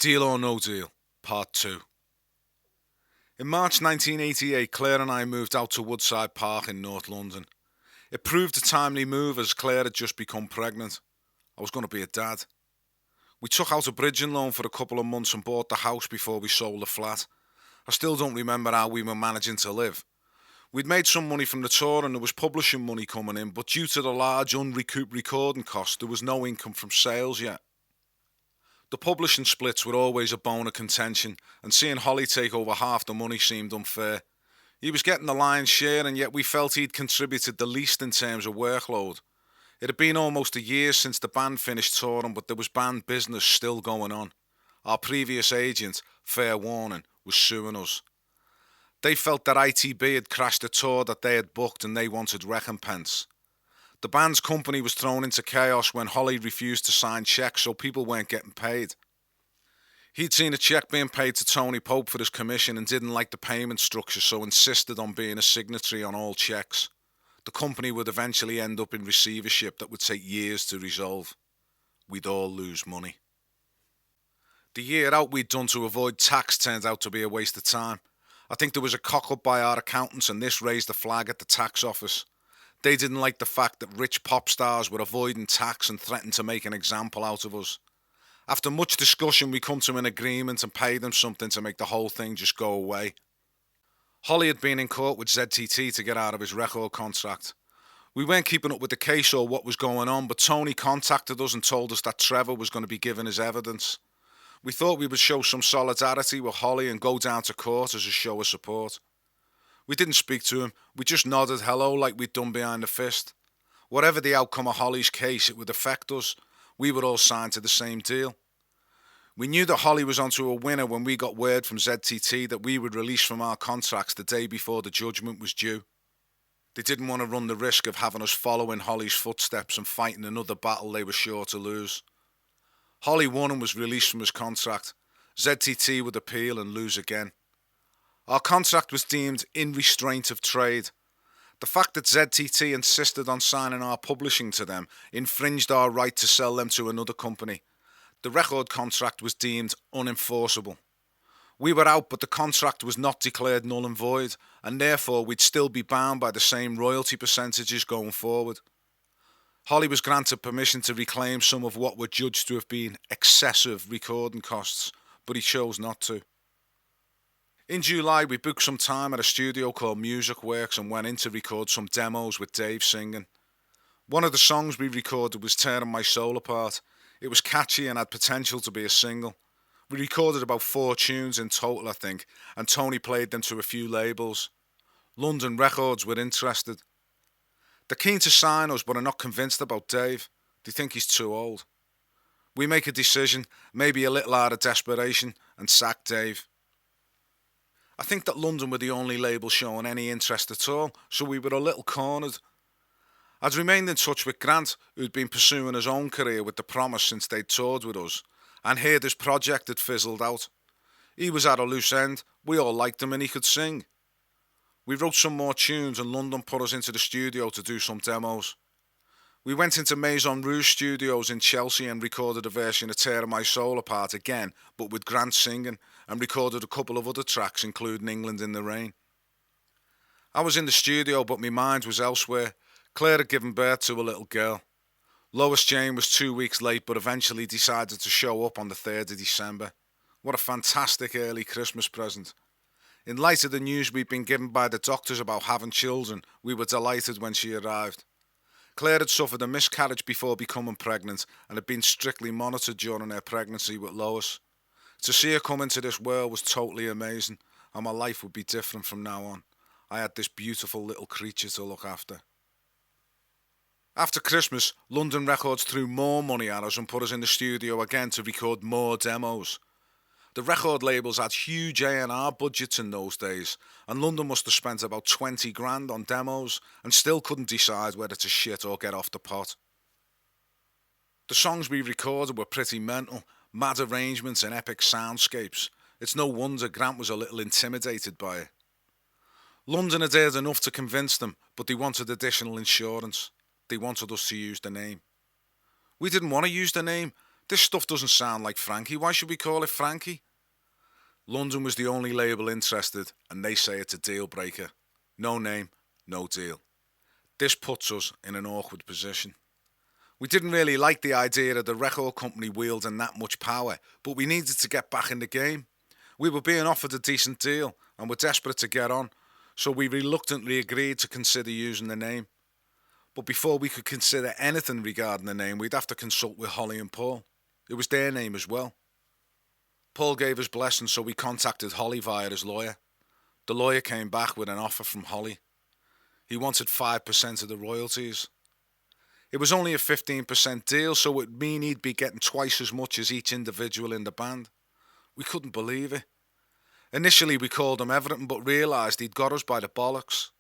Deal or No Deal, Part 2. In March 1988, Claire and I moved out to Woodside Park in North London. It proved a timely move as Claire had just become pregnant. I was going to be a dad. We took out a bridging loan for a couple of months and bought the house before we sold the flat. I still don't remember how we were managing to live. We'd made some money from the tour and there was publishing money coming in, but due to the large unrecouped recording costs, there was no income from sales yet. The publishing splits were always a bone of contention, and seeing Holly take over half the money seemed unfair. He was getting the lion's share, and yet we felt he'd contributed the least in terms of workload. It had been almost a year since the band finished touring, but there was band business still going on. Our previous agent, Fair Warning, was suing us. They felt that ITB had crashed a tour that they had booked and they wanted recompense. The band's company was thrown into chaos when Holly refused to sign checks, so people weren't getting paid. He'd seen a check being paid to Tony Pope for his commission and didn't like the payment structure, so insisted on being a signatory on all checks. The company would eventually end up in receivership that would take years to resolve. We'd all lose money. The year out we'd done to avoid tax turned out to be a waste of time. I think there was a cock-up by our accountants, and this raised a flag at the tax office. They didn't like the fact that rich pop stars were avoiding tax and threatened to make an example out of us. After much discussion, we come to an agreement and paid them something to make the whole thing just go away. Holly had been in court with ZTT to get out of his record contract. We weren't keeping up with the case or what was going on, but Tony contacted us and told us that Trevor was going to be given his evidence. We thought we would show some solidarity with Holly and go down to court as a show of support. We didn't speak to him, we just nodded hello like we'd done behind the fist. Whatever the outcome of Holly's case, it would affect us. We were all signed to the same deal. We knew that Holly was onto a winner when we got word from ZTT that we would release from our contracts the day before the judgment was due. They didn't want to run the risk of having us follow in Holly's footsteps and fighting another battle they were sure to lose. Holly won and was released from his contract. ZTT would appeal and lose again. Our contract was deemed in restraint of trade. The fact that ZTT insisted on signing our publishing to them infringed our right to sell them to another company. The record contract was deemed unenforceable. We were out, but the contract was not declared null and void, and therefore we'd still be bound by the same royalty percentages going forward. Holly was granted permission to reclaim some of what were judged to have been excessive recording costs, but he chose not to. In July, we booked some time at a studio called Music Works and went in to record some demos with Dave singing. One of the songs we recorded was Tearing My Soul Apart. It was catchy and had potential to be a single. We recorded about 4 tunes in total, I think, and Tony played them to a few labels. London Records were interested. They're keen to sign us, but are not convinced about Dave. They think he's too old. We make a decision, maybe a little out of desperation, and sack Dave. I think that London were the only label showing any interest at all, so we were a little cornered. I'd remained in touch with Grant, who'd been pursuing his own career with The Promise since they'd toured with us, and heard his project had fizzled out. He was at a loose end, we all liked him and he could sing. We wrote some more tunes and London put us into the studio to do some demos. We went into Maison Rouge Studios in Chelsea and recorded a version of Tearing My Soul Apart again, but with Grant singing, and recorded a couple of other tracks including England in the Rain. I was in the studio but my mind was elsewhere. Claire had given birth to a little girl. Lois Jane was 2 weeks late but eventually decided to show up on the 3rd of December. What a fantastic early Christmas present. In light of the news we'd been given by the doctors about having children, we were delighted when she arrived. Claire had suffered a miscarriage before becoming pregnant and had been strictly monitored during her pregnancy with Lois. To see her come into this world was totally amazing, and my life would be different from now on. I had this beautiful little creature to look after. After Christmas, London Records threw more money at us and put us in the studio again to record more demos. The record labels had huge A&R budgets in those days, and London must have spent about 20 grand on demos and still couldn't decide whether to shit or get off the pot. The songs we recorded were pretty mental, mad arrangements and epic soundscapes. It's no wonder Grant was a little intimidated by it. London had heard enough to convince them, but they wanted additional insurance. They wanted us to use the name. We didn't want to use the name. This stuff doesn't sound like Frankie. Why should we call it Frankie? London was the only label interested, and they say it's a deal breaker. No name, no deal. This puts us in an awkward position. We didn't really like the idea of the record company wielding that much power, but we needed to get back in the game. We were being offered a decent deal, and were desperate to get on, so we reluctantly agreed to consider using the name. But before we could consider anything regarding the name, we'd have to consult with Holly and Paul. It was their name as well. Paul gave his blessing, so we contacted Holly via his lawyer. The lawyer came back with an offer from Holly. He wanted 5% of the royalties. It was only a 15% deal, so it would mean he'd be getting twice as much as each individual in the band. We couldn't believe it. Initially we called him everything, but realised he'd got us by the bollocks.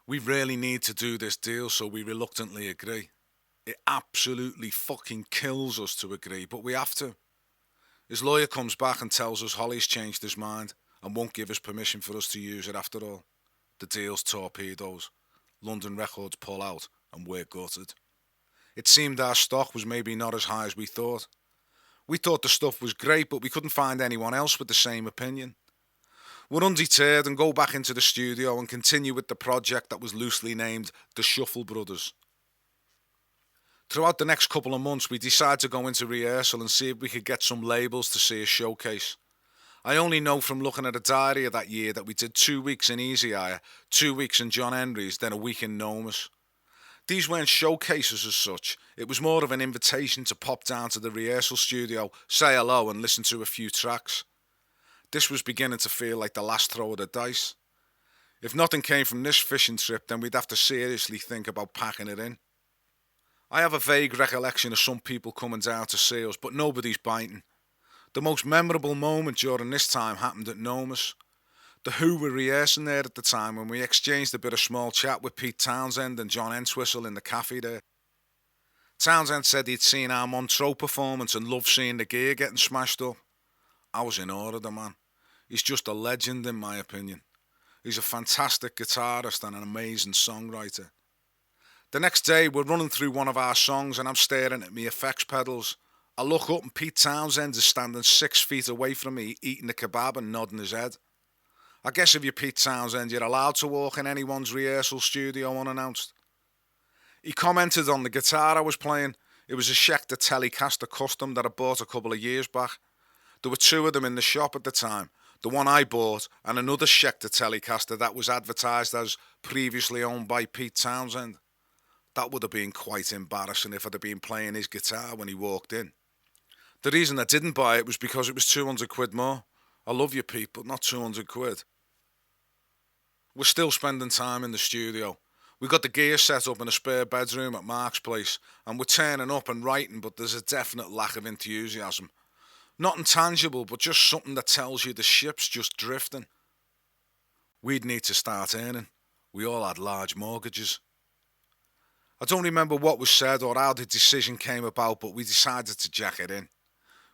We really need to do this deal, so we reluctantly agree. It absolutely fucking kills us to agree, but we have to. His lawyer comes back and tells us Holly's changed his mind and won't give us permission for us to use it after all. The deal's torpedoes. London Records pull out and we're gutted. It seemed our stock was maybe not as high as we thought. We thought the stuff was great, but we couldn't find anyone else with the same opinion. We're undeterred and go back into the studio and continue with the project that was loosely named The Shuffle Brothers. Throughout the next couple of months, we decided to go into rehearsal and see if we could get some labels to see a showcase. I only know from looking at a diary of that year that we did 2 weeks in Easy Hire, 2 weeks in John Henry's, then a week in Nomus. These weren't showcases as such, it was more of an invitation to pop down to the rehearsal studio, say hello and listen to a few tracks. This was beginning to feel like the last throw of the dice. If nothing came from this fishing trip, then we'd have to seriously think about packing it in. I have a vague recollection of some people coming down to see us, but nobody's biting. The most memorable moment during this time happened at Nomus. The Who were rehearsing there at the time when we exchanged a bit of small chat with Pete Townshend and John Entwistle in the cafe there. Townshend said he'd seen our Montreux performance and loved seeing the gear getting smashed up. I was in awe of the man. He's just a legend in my opinion. He's a fantastic guitarist and an amazing songwriter. The next day we're running through one of our songs and I'm staring at me effects pedals. I look up and Pete Townshend is standing 6 feet away from me eating a kebab and nodding his head. I guess if you're Pete Townshend, you're allowed to walk in anyone's rehearsal studio unannounced. He commented on the guitar I was playing. It was a Schecter Telecaster Custom that I bought a couple of years back. There were 2 of them in the shop at the time. The one I bought and another Schecter Telecaster that was advertised as previously owned by Pete Townshend. That would have been quite embarrassing if I'd have been playing his guitar when he walked in. The reason I didn't buy it was because it was 200 quid more. I love you, Pete, but not 200 quid. We're still spending time in the studio. We got the gear set up in a spare bedroom at Mark's place, and we're turning up and writing, but there's a definite lack of enthusiasm. Not intangible, but just something that tells you the ship's just drifting. We'd need to start earning. We all had large mortgages. I don't remember what was said or how the decision came about, but we decided to jack it in.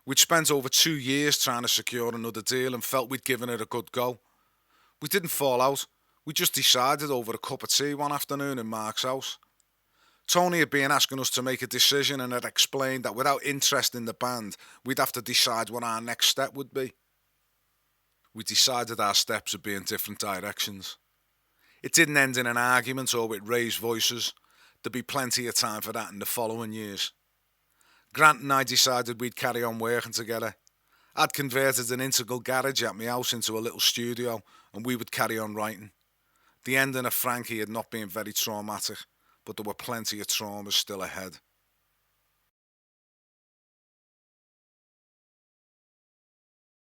We'd spent over 2 years trying to secure another deal and felt we'd given it a good go. We didn't fall out. We just decided over a cup of tea one afternoon in Mark's house. Tony had been asking us to make a decision and had explained that without interest in the band, we'd have to decide what our next step would be. We decided our steps would be in different directions. It didn't end in an argument or with raised voices. There'd be plenty of time for that in the following years. Grant and I decided we'd carry on working together. I'd converted an integral garage at my house into a little studio and we would carry on writing. The ending of Frankie had not been very traumatic, but there were plenty of traumas still ahead.